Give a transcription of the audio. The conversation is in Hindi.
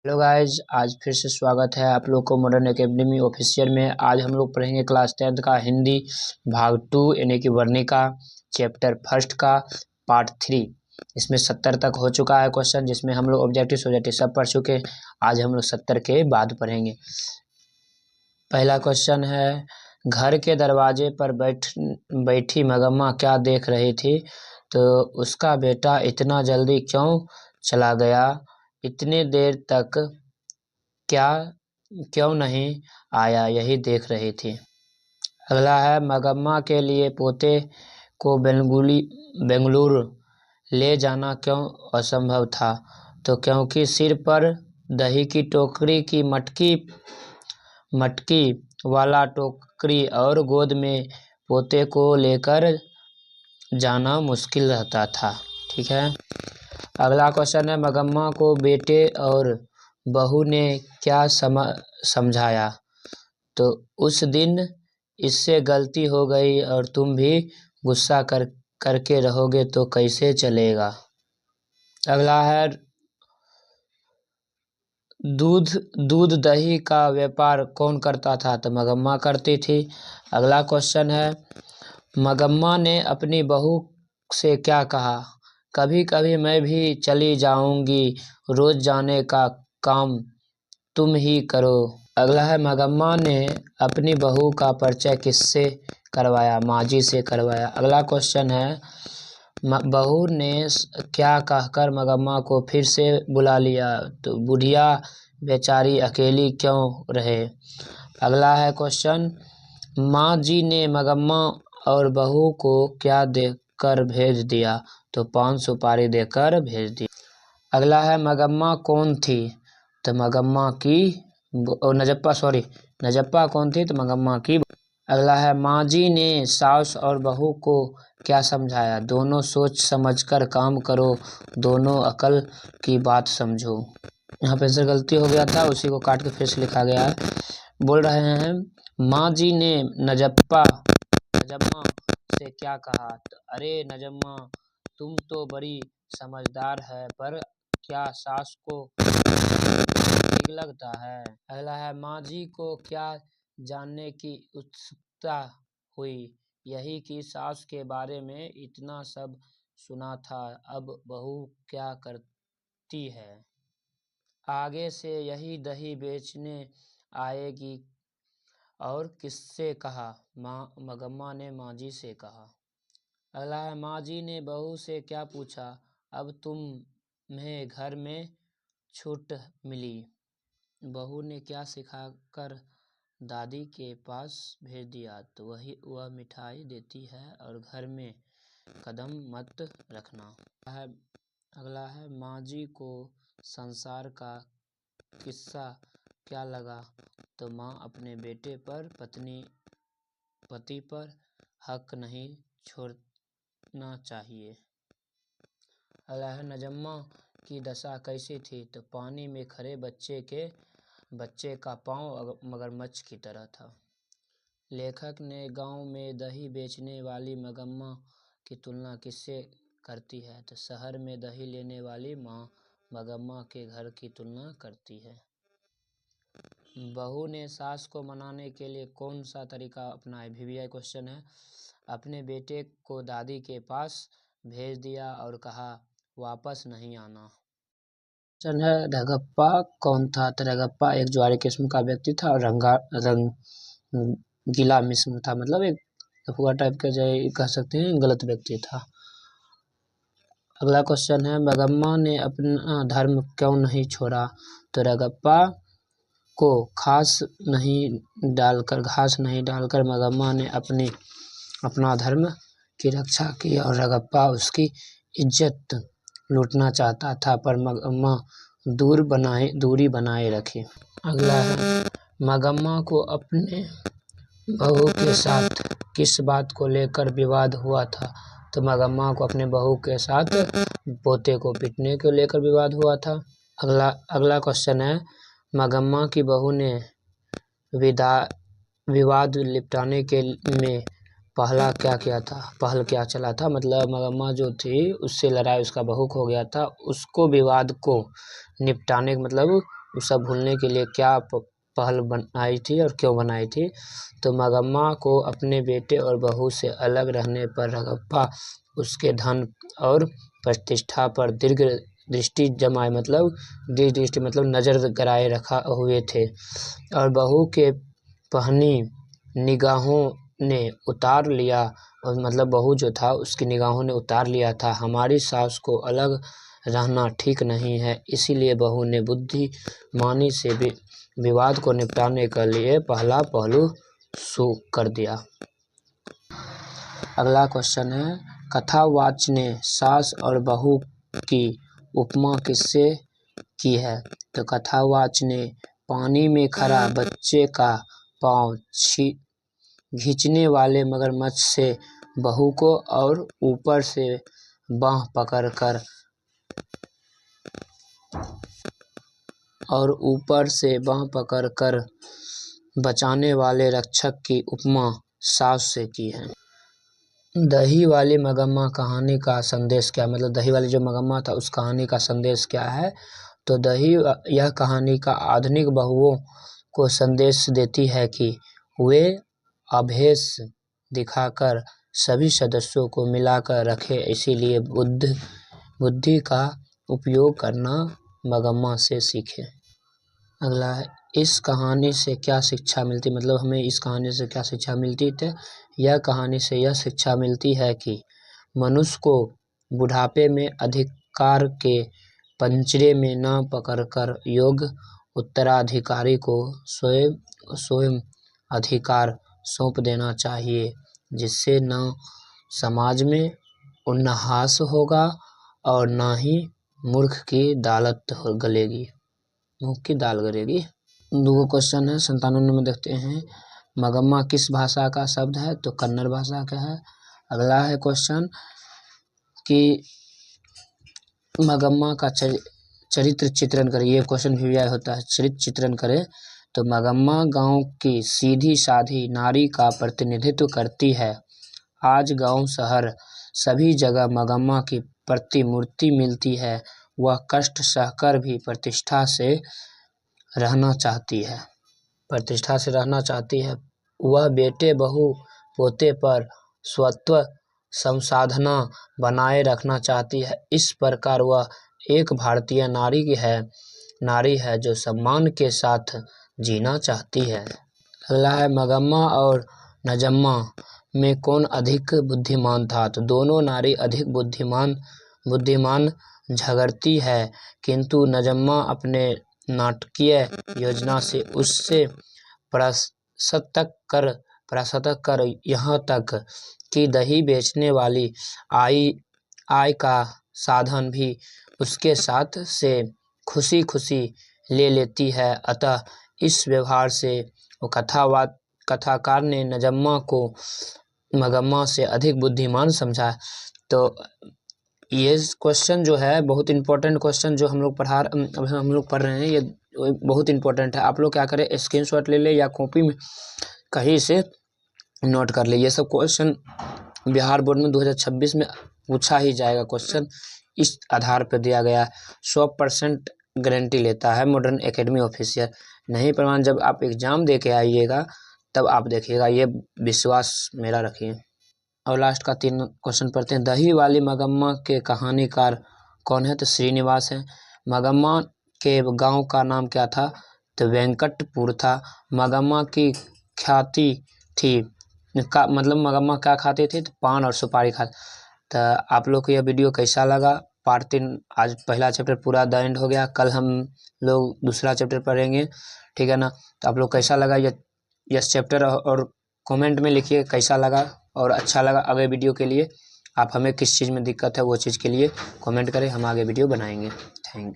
हेलो गाइज, आज फिर से स्वागत है आप लोग को मॉडर्न एकेडमी ऑफिशियल में। आज हम लोग पढ़ेंगे क्लास 10th का हिंदी भाग 2 यानी कि वर्णिका चैप्टर फर्स्ट का पार्ट 3। इसमें 70 तक हो चुका है क्वेश्चन, जिसमें हम लोग ऑब्जेक्टिव सब्जेक्टिव सब पढ़ चुके। आज हम लोग 70 के बाद पढ़ेंगे। पहला क्वेश्चन है, घर के दरवाजे पर बैठी मगम्मा क्या देख रही थी? तो उसका बेटा इतना जल्दी क्यों चला गया, इतने देर तक क्यों नहीं आया, यही देख रही थी। अगला है, मगम्मा के लिए पोते को बेंगलुरु ले जाना क्यों असंभव था? तो क्योंकि सिर पर दही की टोकरी की मटकी वाला टोकरी और गोद में पोते को लेकर जाना मुश्किल रहता था। ठीक है। अगला क्वेश्चन है, मगम्मा को बेटे और बहू ने क्या समझाया? तो उस दिन इससे गलती हो गई और तुम भी गुस्सा करके रहोगे तो कैसे चलेगा। अगला है, दूध दही का व्यापार कौन करता था? तो मगम्मा करती थी। अगला क्वेश्चन है, मगम्मा ने अपनी बहू से क्या कहा? कभी कभी मैं भी चली जाऊंगी, रोज जाने का काम तुम ही करो। अगला है, मगम्मा ने अपनी बहू का परिचय किससे करवाया? माँ जी से करवाया। अगला क्वेश्चन है, बहू ने क्या कहकर मगम्मा को फिर से बुला लिया? तो बुढ़िया बेचारी अकेली क्यों रहे। अगला है क्वेश्चन, माँ जी ने मगम्मा और बहू को क्या देकर भेज दिया? तो 5 सुपारी देकर भेज दी। अगला है, मगम्मा कौन थी? तो मगम्मा की नजप्पा कौन थी? तो मगम्मा की। अगला है, माँ जी ने सास और बहू को क्या समझाया? दोनों सोच समझकर काम करो, दोनों अकल की बात समझो। यहाँ पे आंसर गलती हो गया था, उसी को काट के फिर से लिखा गया है। बोल रहे हैं, माँ जी ने नजम्मा से क्या कहा? तो अरे नजम्मा, तुम तो बड़ी समझदार है, पर क्या सास को ठीक लगता है? अगला है, माँ जी को क्या जानने की उत्सुकता हुई? यही कि सास के बारे में इतना सब सुना था, अब बहू क्या करती है? आगे से यही दही बेचने आएगी। और किससे कहा? मगम्मा ने माँ जी से कहा। अगला है, माँ जी ने बहू से क्या पूछा? अब तुम्हें घर में छूट मिली। बहू ने क्या सिखाकर दादी के पास भेज दिया? तो वह मिठाई देती है और घर में कदम मत रखना। अगला है, माँ जी को संसार का किस्सा क्या लगा? तो माँ अपने बेटे पर पति पर हक नहीं छोड़ना चाहिए। अगला है, नजम्मा की दशा कैसी थी? तो पानी में खड़े बच्चे का पाँव मगरमच्छ की तरह था। लेखक ने गांव में दही बेचने वाली मगम्मा की तुलना किससे करती है? तो शहर में दही लेने वाली माँ मगम्मा के घर की तुलना करती है। बहू ने सास को मनाने के लिए कौन सा तरीका अपनाया? VVI क्वेश्चन है। अपने बेटे को दादी के पास भेज दिया और कहा वापस नहीं आना। क्वेश्चन है, रंगप्पा कौन था? तो रंगप्पा एक ज्वारी किस्म का व्यक्ति था और रंगीला मिस्र था, मतलब एक अफुआ टाइप का कह सकते हैं, गलत व्यक्ति था। अगला क्वेश्चन है, मगम्मा ने अपना धर्म क्यों नहीं छोड़ा? तो रंगप्पा को घास नहीं डालकर मगम्मा ने अपना धर्म की रक्षा की और रंगप्पा उसकी इज्जत लूटना चाहता था, पर मगम्मा दूरी बनाए रखी। अगला है, मगम्मा को अपने बहू के साथ किस बात को लेकर विवाद हुआ था? तो मगम्मा को अपने बहू के साथ पोते को पीटने को लेकर विवाद हुआ था। अगला क्वेश्चन है, मगम्मा की बहू ने विवाद निपटाने के में पहल क्या चला था? मतलब मगम्मा जो थी उससे लड़ाई, उसका बहू हो गया था, उसको विवाद को निपटाने मतलब उसे भूलने के लिए क्या पहल बनाई थी और क्यों बनाई थी? तो मगम्मा को अपने बेटे और बहू से अलग रहने पर रगप्पा उसके धन और प्रतिष्ठा पर दीर्घ दृष्टि जमाए मतलब नज़र गराए रखा हुए थे और बहू के पहनी निगाहों ने उतार लिया और मतलब बहू जो था उसकी निगाहों ने उतार लिया था। हमारी सास को अलग रहना ठीक नहीं है, इसीलिए बहू ने बुद्धिमानी से विवाद को निपटाने के लिए पहला पहलू शुरू कर दिया। अगला क्वेश्चन है, कथावाच ने सास और बहू की उपमा किससे की है? तो कथावाच ने पानी में खड़ा बच्चे का पाँव खींचने वाले मगरमच्छ से बहू को और ऊपर से बाँह पकड़कर बचाने वाले रक्षक की उपमा सास से की है। दही वाली मगम्मा कहानी का संदेश क्या? मतलब दही वाली जो मगम्मा था उस कहानी का संदेश क्या है? तो यह कहानी का आधुनिक बहुओं को संदेश देती है कि वे अभेस दिखाकर सभी सदस्यों को मिलाकर रखें, इसीलिए बुद्धि का उपयोग करना मगम्मा से सीखें। अगला है, इस कहानी से क्या शिक्षा मिलती? मतलब हमें इस कहानी से क्या शिक्षा मिलती? तो यह कहानी से यह शिक्षा मिलती है कि मनुष्य को बुढ़ापे में अधिकार के पंजरे में न पकड़कर योग्य उत्तराधिकारी को स्वयं अधिकार सौंप देना चाहिए, जिससे न समाज में उन्हास होगा और न ही मूर्ख की दाल गलेगी। दूसरा क्वेश्चन है 97 में देखते हैं, मगम्मा किस भाषा का शब्द है? तो कन्नड़ भाषा का है। अगला है क्वेश्चन कि मगम्मा का चरित्र चित्रण करें। ये क्वेश्चन भी आया होता है, चरित्र चित्रण करें। तो मगम्मा गांव की सीधी साधी नारी का प्रतिनिधित्व करती है। आज गांव शहर सभी जगह मगम्मा की प्रतिमूर्ति मिलती है। वह कष्ट सहकर भी प्रतिष्ठा से रहना चाहती है। वह बेटे बहू पोते पर स्वत्व संसाधना बनाए रखना चाहती है। इस प्रकार वह एक भारतीय नारी है जो सम्मान के साथ जीना चाहती है। अगला है, मगम्मा और नजम्मा में कौन अधिक बुद्धिमान था? तो दोनों नारी अधिक बुद्धिमान झगड़ती है, किंतु नजम्मा अपने नाटकीय योजना से उससे परास्त कर यहाँ तक कि दही बेचने वाली आय का साधन भी उसके साथ से खुशी ले लेती है। अतः इस व्यवहार से कथाकार ने नजम्मा को मगम्मा से अधिक बुद्धिमान समझा। तो ये क्वेश्चन जो है बहुत इंपॉर्टेंट क्वेश्चन जो हम लोग पढ़ रहे हैं, ये बहुत इंपॉर्टेंट है। आप लोग क्या करें, स्क्रीनशॉट ले ले या कॉपी में कहीं से नोट कर ले। ये सब क्वेश्चन बिहार बोर्ड में 2026 में पूछा ही जाएगा। क्वेश्चन इस आधार पर दिया गया है। 100% गारंटी लेता है मॉडर्न एकेडमी ऑफिशियल। नहीं प्रमाण, जब आप एग्जाम दे के आइएगा तब आप देखिएगा, ये विश्वास मेरा रखिए। और लास्ट का 3 क्वेश्चन पढ़ते हैं। दही वाली मगम्मा के कहानीकार कौन है? तो श्रीनिवास है। मगम्मा के गांव का नाम क्या था? तो वेंकटपुर था। मगम्मा की ख्याति थी मतलब मगम्मा क्या खाते थे? तो पान और सुपारी खाते। तो आप लोग को यह वीडियो कैसा लगा? पार्ट 3 आज पहला चैप्टर पूरा द एंड हो गया। कल हम लोग दूसरा चैप्टर पढ़ेंगे, ठीक है ना? तो आप लोग कैसा लगा यह चैप्टर, और कमेंट में लिखिए कैसा लगा और अच्छा लगा। अगले वीडियो के लिए आप हमें किस चीज़ में दिक्कत है वो चीज़ के लिए कमेंट करें, हम आगे वीडियो बनाएंगे। Thank you.